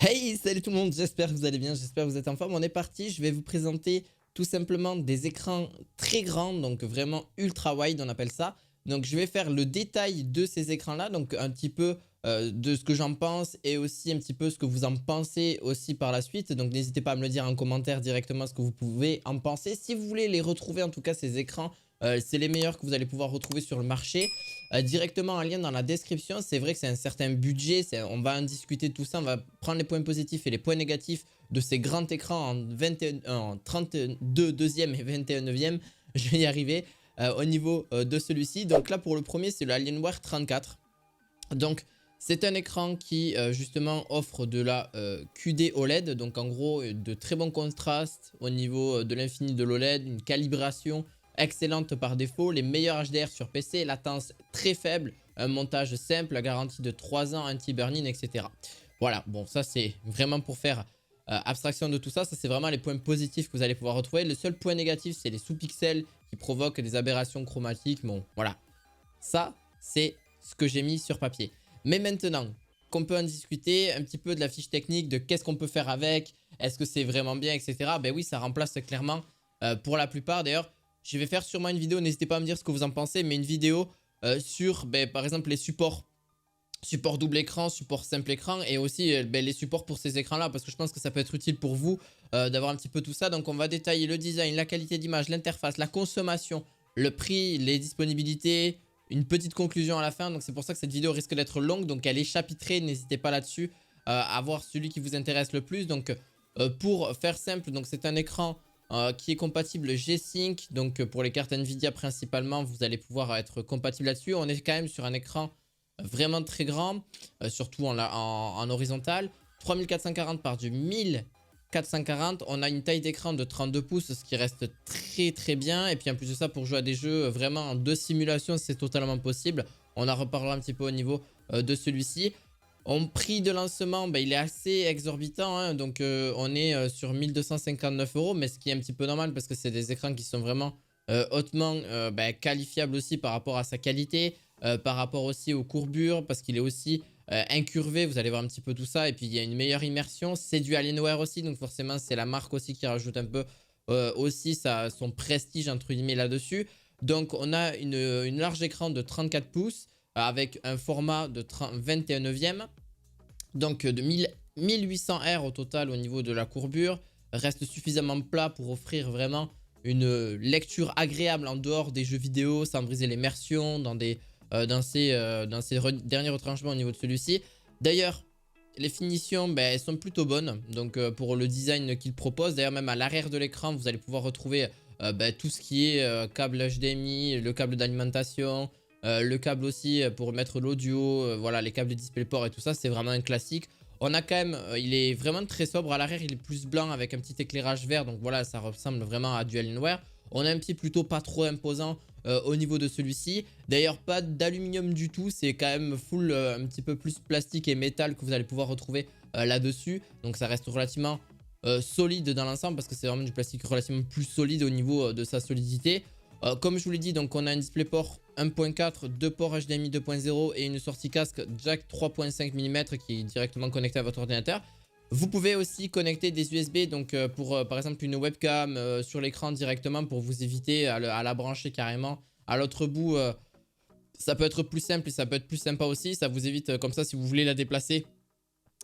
Hey, salut tout le monde, j'espère que vous allez bien, j'espère que vous êtes en forme. On est parti, je vais vous présenter tout simplement des écrans très grands, donc vraiment ultra wide on appelle ça. Donc je vais faire le détail de ces écrans là, donc un petit peu de ce que j'en pense et aussi un petit peu ce que vous en pensez aussi par la suite. Donc n'hésitez pas à me le dire en commentaire directement ce que vous pouvez en penser. Si vous voulez les retrouver en tout cas ces écrans, c'est les meilleurs que vous allez pouvoir retrouver sur le marché. Directement un lien dans la description. C'est vrai que c'est un certain budget, on va en discuter de tout ça, on va prendre les points positifs et les points négatifs de ces grands écrans en, 21, en 32 deuxième et 21 neuvième. Je vais y arriver au niveau de celui-ci. Donc là pour le premier c'est le Alienware 34. Donc c'est un écran qui justement offre de la QD OLED, donc en gros de très bons contrastes au niveau de l'infini de l'OLED, une calibration excellente par défaut, les meilleurs HDR sur PC, latence très faible, un montage simple, la garantie de 3 ans, anti-burn-in, etc. Voilà, bon ça c'est vraiment pour faire abstraction de tout ça, ça c'est vraiment les points positifs que vous allez pouvoir retrouver. Le seul point négatif c'est les sous-pixels qui provoquent des aberrations chromatiques, bon voilà. Ça c'est ce que j'ai mis sur papier. Mais maintenant qu'on peut en discuter un petit peu de la fiche technique, de qu'est-ce qu'on peut faire avec, est-ce que c'est vraiment bien, etc. Ben oui, ça remplace clairement pour la plupart. D'ailleurs, je vais faire sûrement une vidéo, n'hésitez pas à me dire ce que vous en pensez, mais une vidéo sur par exemple les supports. Support double écran, support simple écran et aussi les supports pour ces écrans là parce que je pense que ça peut être utile pour vous d'avoir un petit peu tout ça. Donc on va détailler le design, la qualité d'image, l'interface, la consommation, le prix, les disponibilités, une petite conclusion à la fin. Donc c'est pour ça que cette vidéo risque d'être longue, donc elle est chapitrée, n'hésitez pas là-dessus à voir celui qui vous intéresse le plus. Donc pour faire simple, donc c'est un écran qui est compatible G-Sync, donc pour les cartes Nvidia principalement vous allez pouvoir être compatible là-dessus. On est quand même sur un écran vraiment très grand, surtout en horizontal, 3440 par du 1440. On a une taille d'écran de 32 pouces, ce qui reste très très bien. Et puis en plus de ça, pour jouer à des jeux vraiment en 2 simulations, c'est totalement possible. On en reparlera un petit peu au niveau de celui-ci. En prix de lancement, il est assez exorbitant, hein, donc on est sur 1259 €, mais ce qui est un petit peu normal parce que c'est des écrans qui sont vraiment hautement qualifiables aussi par rapport à sa qualité, par rapport aussi aux courbures, parce qu'il est aussi incurvé, vous allez voir un petit peu tout ça, et puis il y a une meilleure immersion, c'est du Alienware aussi, donc forcément c'est la marque aussi qui rajoute un peu aussi son prestige entre guillemets là-dessus. Donc on a une large écran de 34 pouces, avec un format de 21 neuvième, donc de 1800 R au total au niveau de la courbure, reste suffisamment plat pour offrir vraiment une lecture agréable en dehors des jeux vidéo sans briser l'immersion dans ces derniers retranchements au niveau de celui-ci. D'ailleurs, les finitions elles sont plutôt bonnes donc pour le design qu'il propose. D'ailleurs, même à l'arrière de l'écran, vous allez pouvoir retrouver tout ce qui est câble HDMI, le câble d'alimentation, le câble aussi pour mettre l'audio, voilà, les câbles DisplayPort et tout ça, c'est vraiment un classique. On a quand même, il est vraiment très sobre. À l'arrière, il est plus blanc avec un petit éclairage vert, donc voilà, ça ressemble vraiment à du Alienware. On a un pied plutôt pas trop imposant au niveau de celui-ci. D'ailleurs, pas d'aluminium du tout, c'est quand même full un petit peu plus plastique et métal que vous allez pouvoir retrouver là-dessus. Donc ça reste relativement solide dans l'ensemble parce que c'est vraiment du plastique relativement plus solide au niveau de sa solidité. Comme je vous l'ai dit, donc on a un DisplayPort 1.4, 2 ports HDMI 2.0 et une sortie casque jack 3.5 mm qui est directement connecté à votre ordinateur. Vous pouvez aussi connecter des USB donc pour par exemple une webcam sur l'écran directement pour vous éviter à la brancher carrément à l'autre bout. Ça peut être plus simple et ça peut être plus sympa aussi. Ça vous évite comme ça si vous voulez la déplacer.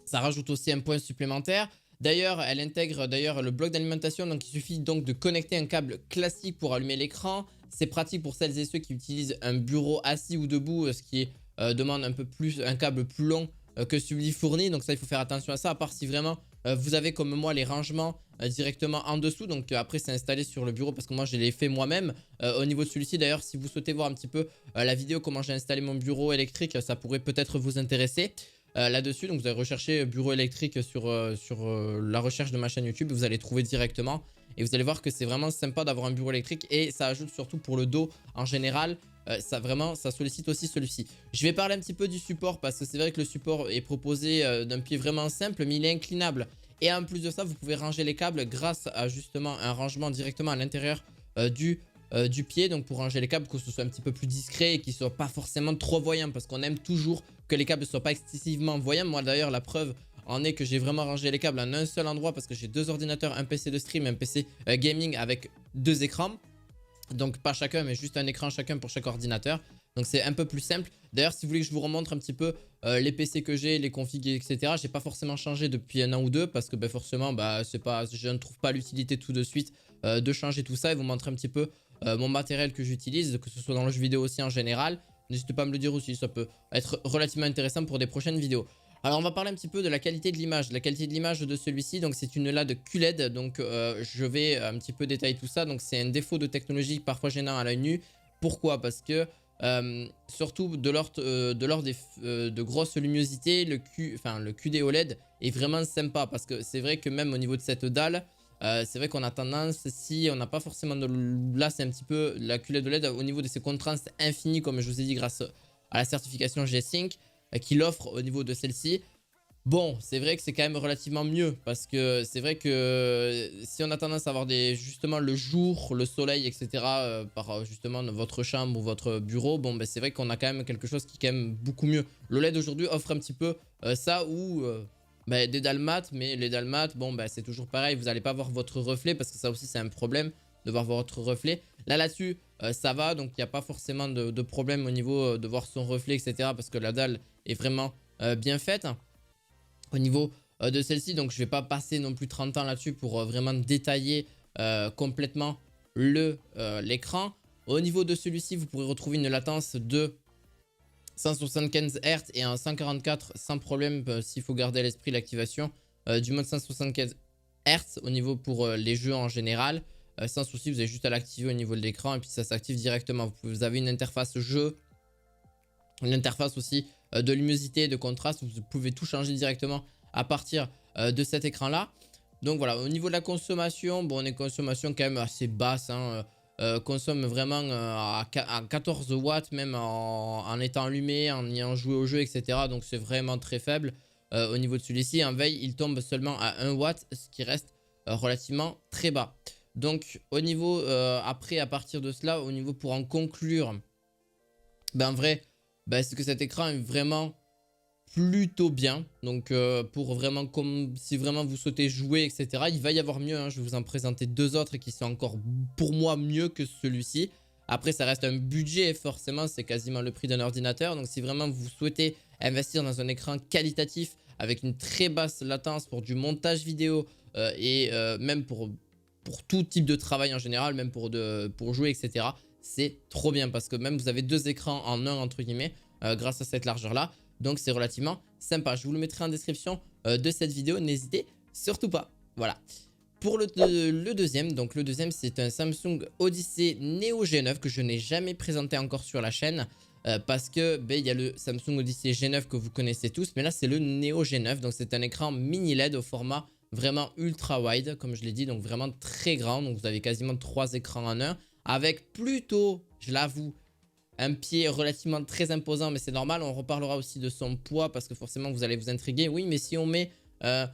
Ça rajoute aussi un point supplémentaire. D'ailleurs, elle intègre le bloc d'alimentation, donc il suffit donc de connecter un câble classique pour allumer l'écran. C'est pratique pour celles et ceux qui utilisent un bureau assis ou debout, ce qui demande un peu plus un câble plus long que celui fourni. Donc ça, il faut faire attention à ça, à part si vraiment vous avez comme moi les rangements directement en dessous. Donc après, c'est installé sur le bureau parce que moi, je l'ai fait moi-même. Au niveau de celui-ci, d'ailleurs, si vous souhaitez voir un petit peu la vidéo comment j'ai installé mon bureau électrique, ça pourrait peut-être vous intéresser. Là-dessus, donc vous allez rechercher bureau électrique sur la recherche de ma chaîne YouTube, vous allez trouver directement et vous allez voir que c'est vraiment sympa d'avoir un bureau électrique et ça ajoute surtout pour le dos en général, ça sollicite aussi celui-ci. Je vais parler un petit peu du support parce que c'est vrai que le support est proposé d'un pied vraiment simple mais il est inclinable et en plus de ça vous pouvez ranger les câbles grâce à justement un rangement directement à l'intérieur du pied, donc pour ranger les câbles que ce soit un petit peu plus discret et qu'ils ne soient pas forcément trop voyants parce qu'on aime toujours que les câbles ne soient pas excessivement voyants. Moi d'ailleurs la preuve en est que j'ai vraiment rangé les câbles en un seul endroit parce que j'ai 2 ordinateurs, un PC de stream, un PC gaming avec 2 écrans. Donc pas chacun, mais juste un écran chacun pour chaque ordinateur. Donc c'est un peu plus simple. D'ailleurs, si vous voulez que je vous remontre un petit peu les PC que j'ai, les configs, etc. J'ai pas forcément changé depuis un an ou deux parce que forcément, je ne trouve pas l'utilité tout de suite de changer tout ça et vous montrer un petit peu mon matériel que j'utilise, que ce soit dans le jeu vidéo aussi en général. N'hésitez pas à me le dire aussi, ça peut être relativement intéressant pour des prochaines vidéos. Alors on va parler un petit peu de la qualité de l'image. La qualité de l'image de celui-ci, donc c'est une LAD QLED, donc je vais un petit peu détailler tout ça. Donc c'est un défaut de technologie parfois gênant à l'œil nu. Pourquoi? Parce que surtout de l'ordre de grosse luminosité, le QD OLED est vraiment sympa. Parce que c'est vrai que même au niveau de cette dalle, c'est vrai qu'on a tendance, si on n'a pas forcément de... Là c'est un petit peu la QLED OLED au niveau de ses contrastes infinis, comme je vous ai dit, grâce à la certification G-Sync qu'il offre au niveau de celle-ci. Bon, c'est vrai que c'est quand même relativement mieux parce que c'est vrai que si on a tendance à avoir justement le jour, le soleil, etc. Par justement votre chambre ou votre bureau, bon, c'est vrai qu'on a quand même quelque chose qui est quand même beaucoup mieux. L'OLED aujourd'hui offre un petit peu ça ou des dalles mat, mais les dalles mat, bon, c'est toujours pareil, vous n'allez pas voir votre reflet parce que ça aussi c'est un problème de voir votre reflet. Là-dessus, ça va, donc il n'y a pas forcément de problème au niveau de voir son reflet, etc. parce que la dalle est vraiment bien faite au niveau de celle-ci. Donc je vais pas passer non plus 30 ans là-dessus pour vraiment détailler complètement l'écran. Au niveau de celui-ci, vous pourrez retrouver une latence de 175 Hz et un 144 sans problème s'il faut garder à l'esprit l'activation du mode 175 Hz au niveau pour les jeux en général. Sans souci, vous avez juste à l'activer au niveau de l'écran et puis ça s'active directement. Vous avez une interface jeu, une interface aussi de luminosité, de contraste. Vous pouvez tout changer directement à partir de cet écran là. Donc voilà, au niveau de la consommation, bon, on est consommation quand même assez basse, hein, consomme vraiment à 14 watts même en étant allumé, en ayant joué au jeu, etc. Donc c'est vraiment très faible. Au niveau de celui-ci, en veille, il tombe seulement à 1 watt, ce qui reste relativement très bas. Donc au niveau, après à partir de cela, au niveau pour en conclure, en vrai, c'est que cet écran est vraiment plutôt bien. Donc pour vraiment, comme si vraiment vous souhaitez jouer, etc. Il va y avoir mieux, hein. Je vais vous en présenter 2 autres qui sont encore pour moi mieux que celui-ci. Après ça reste un budget, forcément c'est quasiment le prix d'un ordinateur. Donc si vraiment vous souhaitez investir dans un écran qualitatif avec une très basse latence pour du montage vidéo et même pour tout type de travail en général, même pour jouer, etc. C'est trop bien parce que même vous avez 2 écrans en un entre guillemets grâce à cette largeur là. Donc c'est relativement sympa. Je vous le mettrai en description de cette vidéo. N'hésitez surtout pas. Voilà. Pour le deuxième, donc le deuxième c'est un Samsung Odyssey Neo G9 que je n'ai jamais présenté encore sur la chaîne. Parce que il y a le Samsung Odyssey G9 que vous connaissez tous. Mais là c'est le Neo G9. Donc c'est un écran mini LED au format vraiment ultra wide comme je l'ai dit. Donc vraiment très grand. Donc vous avez quasiment 3 écrans en un. Avec plutôt, je l'avoue, un pied relativement très imposant, mais c'est normal. On reparlera aussi de son poids parce que forcément vous allez vous intriguer. Oui, mais si on met un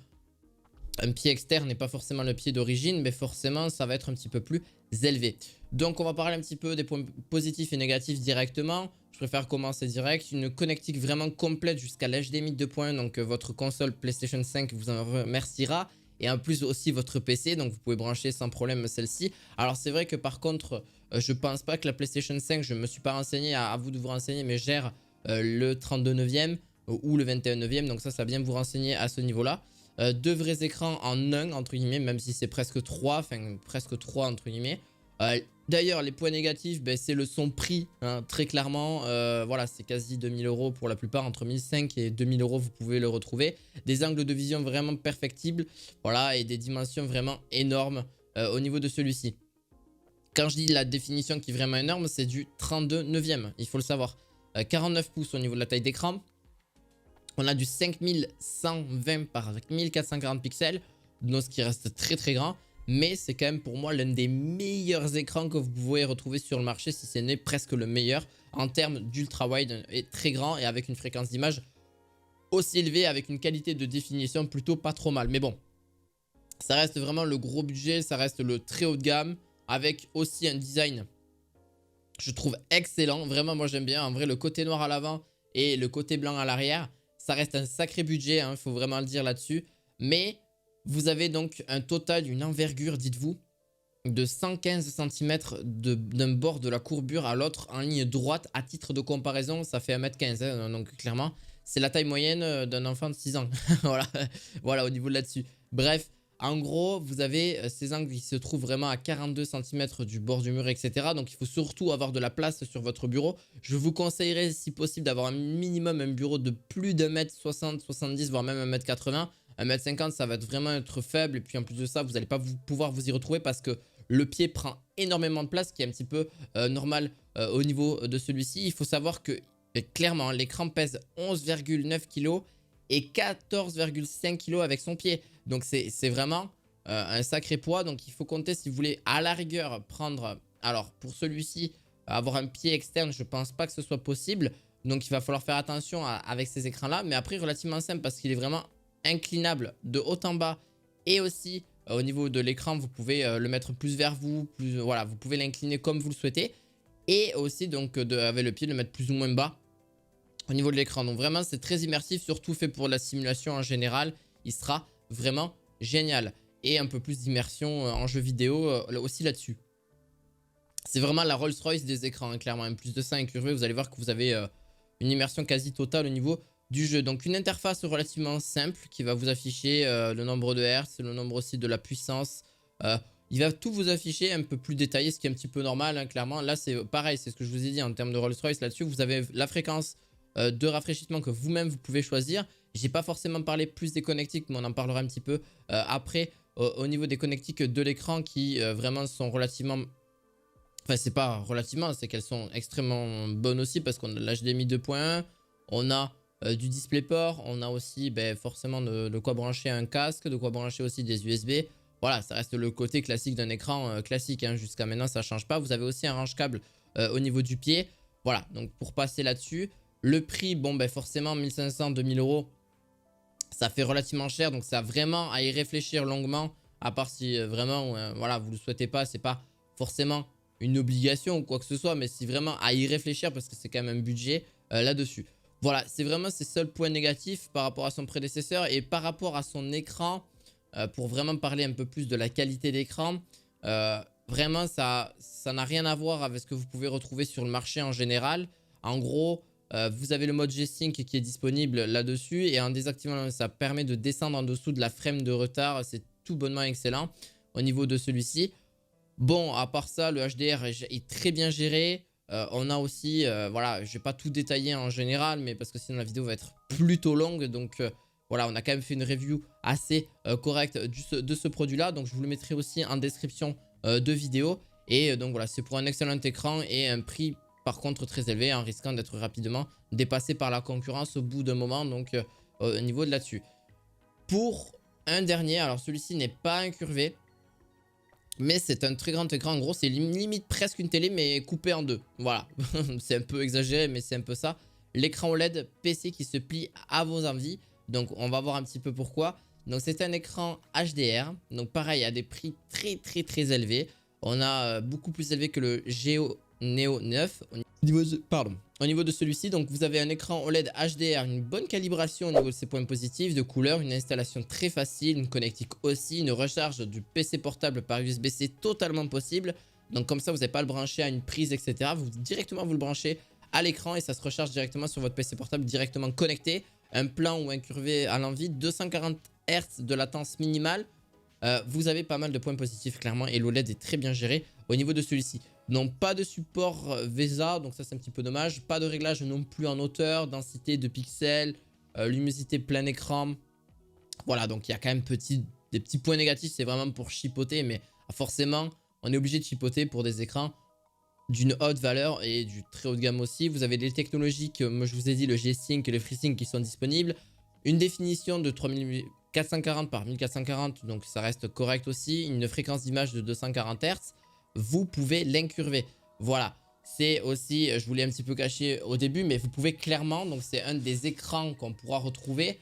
pied externe et pas forcément le pied d'origine, mais forcément ça va être un petit peu plus élevé. Donc on va parler un petit peu des points positifs et négatifs directement. Je préfère commencer direct. Une connectique vraiment complète jusqu'à l'HDMI 2.1, donc votre console PlayStation 5 vous en remerciera. Et en plus aussi votre PC, donc vous pouvez brancher sans problème celle-ci. Alors c'est vrai que par contre, je pense pas que la PlayStation 5, je me suis pas renseigné, à vous de vous renseigner, mais gère le 32 neuvième ou le 21 neuvième. Donc ça va bien vous renseigner à ce niveau-là. 2 vrais écrans en un entre guillemets, même si c'est presque 3, enfin presque 3 entre guillemets. D'ailleurs les points négatifs, c'est son prix, hein, très clairement. Voilà, c'est quasi 2000 € pour la plupart, entre 1500 et 2000 € vous pouvez le retrouver. Des angles de vision vraiment perfectibles, voilà, et des dimensions vraiment énormes au niveau de celui-ci. Quand je dis la définition qui est vraiment énorme, c'est du 32 neuvième, il faut le savoir. 49 pouces au niveau de la taille d'écran. On a du 5120 par 1440 pixels, donc ce qui reste très très grand. Mais c'est quand même pour moi l'un des meilleurs écrans que vous pouvez retrouver sur le marché, si ce n'est presque le meilleur en termes d'ultra wide et très grand et avec une fréquence d'image aussi élevée, avec une qualité de définition plutôt pas trop mal. Mais bon, ça reste vraiment le gros budget, ça reste le très haut de gamme avec aussi un design, je trouve excellent. Vraiment, moi j'aime bien. En vrai, le côté noir à l'avant et le côté blanc à l'arrière, ça reste un sacré budget, il faut vraiment le dire là-dessus. Mais vous avez donc un total, une envergure, dites-vous, de 115 cm d'un bord de la courbure à l'autre en ligne droite. À titre de comparaison, ça fait 1m15, hein, donc clairement, c'est la taille moyenne d'un enfant de 6 ans. Voilà. Voilà, au niveau de là-dessus. Bref, en gros, vous avez ces angles qui se trouvent vraiment à 42 cm du bord du mur, etc. Donc, il faut surtout avoir de la place sur votre bureau. Je vous conseillerais, si possible, d'avoir un minimum un bureau de plus d'un mètre 60, 70, voire même 1m80. 1m50, ça va vraiment être faible. Et puis, en plus de ça, vous n'allez pas pouvoir vous y retrouver parce que le pied prend énormément de place, ce qui est un petit peu normal au niveau de celui-ci. Il faut savoir que clairement, l'écran pèse 11,9 kg et 14,5 kg avec son pied. Donc c'est vraiment un sacré poids. Donc il faut compter, si vous voulez à la rigueur prendre... Alors pour celui-ci, avoir un pied externe, je ne pense pas que ce soit possible. Donc il va falloir faire attention avec ces écrans-là. Mais après, relativement simple parce qu'il est vraiment inclinable de haut en bas. Et aussi au niveau de l'écran, vous pouvez le mettre plus vers vous. Voilà, vous pouvez l'incliner comme vous le souhaitez. Et aussi donc avec le pied, le mettre plus ou moins bas au niveau de l'écran. Donc vraiment, c'est très immersif, surtout fait pour la simulation en général. Il sera vraiment génial. Et un peu plus d'immersion en jeu vidéo aussi là-dessus. C'est vraiment la Rolls-Royce des écrans, hein, clairement. En plus de ça, incurvé, vous allez voir que vous avez une immersion quasi totale au niveau du jeu. Donc une interface relativement simple qui va vous afficher le nombre de Hertz, le nombre aussi de la puissance. Il va tout vous afficher un peu plus détaillé, ce qui est un petit peu normal, hein, clairement. Là, c'est pareil, c'est ce que je vous ai dit en termes de Rolls-Royce là-dessus. Vous avez la fréquence de rafraîchissement que vous-même vous pouvez choisir. J'ai pas forcément parlé plus des connectiques, mais on en parlera un petit peu après au niveau des connectiques de l'écran qui vraiment sont relativement... Enfin, c'est pas relativement, c'est qu'elles sont extrêmement bonnes aussi parce qu'on a l'HDMI 2.1, on a du DisplayPort, on a aussi forcément de quoi brancher un casque, de quoi brancher aussi des USB. Voilà, ça reste le côté classique d'un écran classique, hein. Jusqu'à maintenant, ça change pas. Vous avez aussi un range-câble au niveau du pied. Voilà, donc pour passer là-dessus, le prix, bon, forcément, 1500, 2000 euros, ça fait relativement cher. Donc, ça a vraiment à y réfléchir longuement. À part si vraiment, voilà, vous ne le souhaitez pas, c'est pas forcément une obligation ou quoi que ce soit. Mais si vraiment à y réfléchir, parce que c'est quand même un budget là-dessus. Voilà, c'est vraiment ses seuls points négatifs par rapport à son prédécesseur. Et par rapport à son écran, pour vraiment parler un peu plus de la qualité d'écran, vraiment, ça n'a rien à voir avec ce que vous pouvez retrouver sur le marché en général. En gros, vous avez le mode G-Sync qui est disponible là-dessus. Et en désactivant, ça permet de descendre en dessous de la frame de retard. C'est tout bonnement excellent au niveau de celui-ci. Bon, à part ça, le HDR est très bien géré. On a aussi, voilà, je vais pas tout détailler en général, mais parce que sinon la vidéo va être plutôt longue. Donc voilà, on a quand même fait une review assez correcte de ce produit-là. Donc je vous le mettrai aussi en description de vidéo. Et donc voilà, c'est pour un excellent écran et un prix par contre très élevé, en risquant d'être rapidement dépassé par la concurrence au bout d'un moment. Donc au niveau de là-dessus. Pour un dernier, alors celui-ci n'est pas incurvé, mais c'est un très grand écran. En gros, c'est limite presque une télé, mais coupée en deux. Voilà, c'est un peu exagéré, mais c'est un peu ça. L'écran OLED PC qui se plie à vos envies. Donc, on va voir un petit peu pourquoi. Donc, c'est un écran HDR. Donc, pareil, à des prix très élevés. On a beaucoup plus élevé que le Geo Neo 9. Au niveau de celui-ci, donc vous avez un écran OLED HDR, une bonne calibration au niveau de ses points positifs, de couleurs, une installation très facile, une connectique aussi, une recharge du PC portable par USB-C totalement possible. Donc comme ça, vous n'avez pas à le brancher à une prise, etc. Directement, vous le branchez à l'écran et ça se recharge directement sur votre PC portable, directement connecté. Un plan ou incurvé à l'envie, 240 Hz de latence minimale. Vous avez pas mal de points positifs clairement et l'OLED est très bien géré au niveau de celui-ci. Non, pas de support VESA, donc ça c'est un petit peu dommage. Pas de réglage non plus en hauteur, densité de pixels, luminosité plein écran. Voilà, donc il y a quand même des petits points négatifs, c'est vraiment pour chipoter, mais forcément on est obligé de chipoter pour des écrans d'une haute valeur et du très haut de gamme aussi. Vous avez des technologies que moi je vous ai dit, le G-Sync et le FreeSync qui sont disponibles. Une définition de 3440 par 1440, donc ça reste correct aussi. Une fréquence d'image de 240 Hz. Vous pouvez l'incurver. Voilà, c'est aussi, je vous l'ai un petit peu caché au début, mais vous pouvez clairement, donc c'est un des écrans qu'on pourra retrouver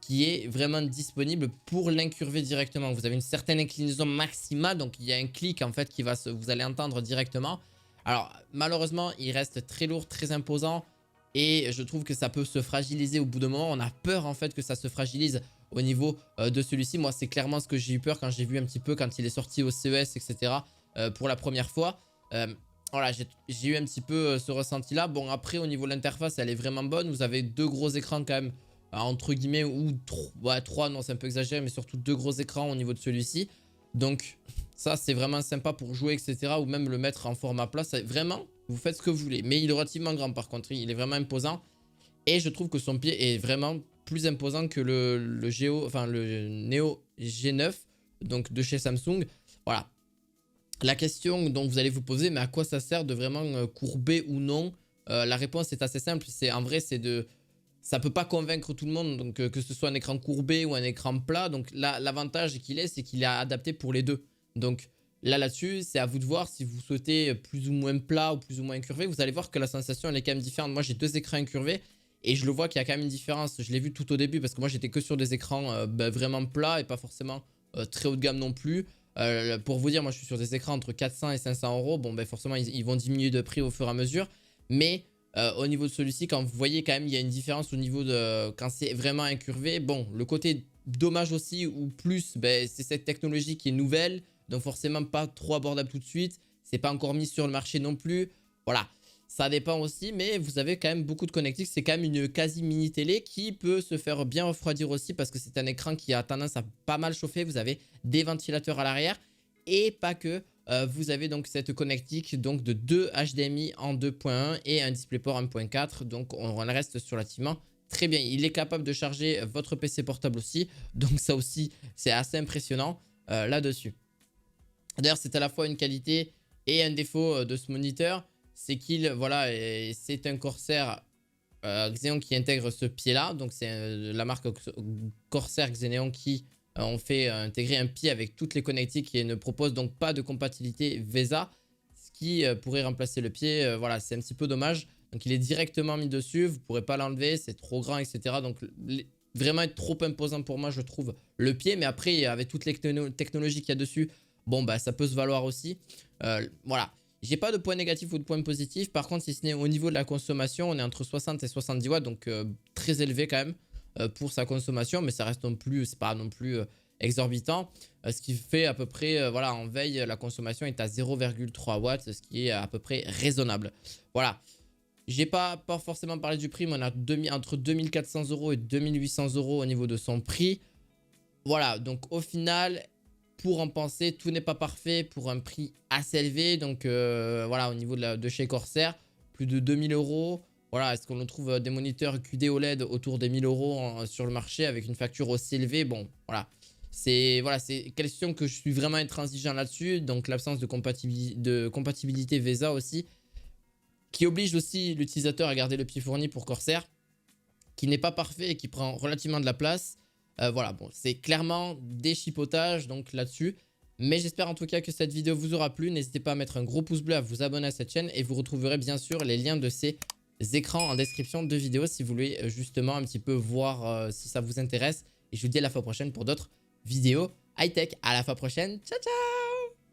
qui est vraiment disponible pour l'incurver directement. Vous avez une certaine inclinaison maximale, donc il y a un clic en fait qui vous allez entendre directement. Alors malheureusement, il reste très lourd, très imposant Et je trouve que ça peut se fragiliser au bout d'un moment. On a peur en fait que ça se fragilise au niveau de celui-ci. Moi, c'est clairement ce que j'ai eu peur quand j'ai vu un petit peu quand il est sorti au CES, etc. Pour la première fois. Voilà, j'ai eu un petit peu ce ressenti-là. Bon, après, au niveau de l'interface, elle est vraiment bonne. Vous avez deux gros écrans quand même, entre guillemets, ou trois, non, c'est un peu exagéré, mais surtout deux gros écrans au niveau de celui-ci. Donc, ça, c'est vraiment sympa pour jouer, etc. Ou même le mettre en format plat. Vraiment, vous faites ce que vous voulez. Mais il est relativement grand, par contre. Il est vraiment imposant. Et je trouve que son pied est vraiment plus imposant que le Neo G9, donc de chez Samsung. Voilà. La question dont vous allez vous poser, mais à quoi ça sert de vraiment courber ou non? La réponse est assez simple. En vrai, ça peut pas convaincre tout le monde, donc que ce soit un écran courbé ou un écran plat. Donc l'avantage qu'il est, c'est qu'il est adapté pour les deux. Donc là-dessus, c'est à vous de voir si vous souhaitez plus ou moins plat ou plus ou moins incurvé. Vous allez voir que la sensation, elle est quand même différente. Moi, j'ai deux écrans incurvés et je le vois qu'il y a quand même une différence. Je l'ai vu tout au début parce que moi, j'étais que sur des écrans vraiment plats et pas forcément très haut de gamme non plus. Pour vous dire, moi, je suis sur des écrans entre 400 et 500 euros. Bon, ben forcément, ils vont diminuer de prix au fur et à mesure. Mais au niveau de celui-ci, quand vous voyez quand même, il y a une différence au niveau de quand c'est vraiment incurvé. Bon, le côté dommage aussi ou plus, ben, c'est cette technologie qui est nouvelle, donc forcément pas trop abordable tout de suite. C'est pas encore mis sur le marché non plus. Voilà, ça dépend aussi, mais vous avez quand même beaucoup de connectiques. C'est quand même une quasi mini télé qui peut se faire bien refroidir aussi parce que c'est un écran qui a tendance à pas mal chauffer. Vous avez des ventilateurs à l'arrière et pas que. Vous avez donc cette connectique donc de 2 HDMI en 2.1 et un DisplayPort 1.4. Donc on reste sur relativement très bien. Il est capable de charger votre PC portable aussi. Donc ça aussi, c'est assez impressionnant là-dessus. D'ailleurs, c'est à la fois une qualité et un défaut de ce moniteur. C'est qu'il, voilà, c'est un Corsair Xenon qui intègre ce pied-là. Donc c'est la marque Corsair Xenon qui ont fait intégrer un pied avec toutes les connectiques et ne propose donc pas de compatibilité VESA, ce qui pourrait remplacer le pied. Voilà, c'est un petit peu dommage. Donc il est directement mis dessus, vous ne pourrez pas l'enlever, c'est trop grand, etc. Donc vraiment être trop imposant pour moi, je trouve, le pied. Mais après, avec toutes les technologies qu'il y a dessus, bon, bah ça peut se valoir aussi. Voilà. J'ai pas de points négatifs ou de points positifs. Par contre, si ce n'est au niveau de la consommation, on est entre 60 et 70 watts, donc très élevé quand même pour sa consommation, mais ça reste non plus, c'est pas non plus exorbitant. Ce qui fait à peu près, voilà, en veille, la consommation est à 0,3 watts, ce qui est à peu près raisonnable. Voilà. J'ai pas forcément parlé du prix, mais on a entre 2400 € et 2800 € au niveau de son prix. Voilà, donc au final, pour en penser, tout n'est pas parfait pour un prix assez élevé. Donc voilà, au niveau de chez Corsair, plus de 2000 €. Voilà, est-ce qu'on trouve des moniteurs QD OLED autour des 1000 € sur le marché avec une facture aussi élevée? Bon, voilà. C'est question que je suis vraiment intransigeant là-dessus. Donc l'absence de compatibilité VESA aussi, qui oblige aussi l'utilisateur à garder le pied fourni pour Corsair, qui n'est pas parfait et qui prend relativement de la place. Voilà, bon, c'est clairement des chipotages donc là-dessus. Mais j'espère en tout cas que cette vidéo vous aura plu. N'hésitez pas à mettre un gros pouce bleu, à vous abonner à cette chaîne. Et vous retrouverez bien sûr les liens de ces écrans en description de vidéo si vous voulez justement un petit peu voir si ça vous intéresse. Et je vous dis à la fois prochaine pour d'autres vidéos high-tech. À la fois prochaine. Ciao, ciao!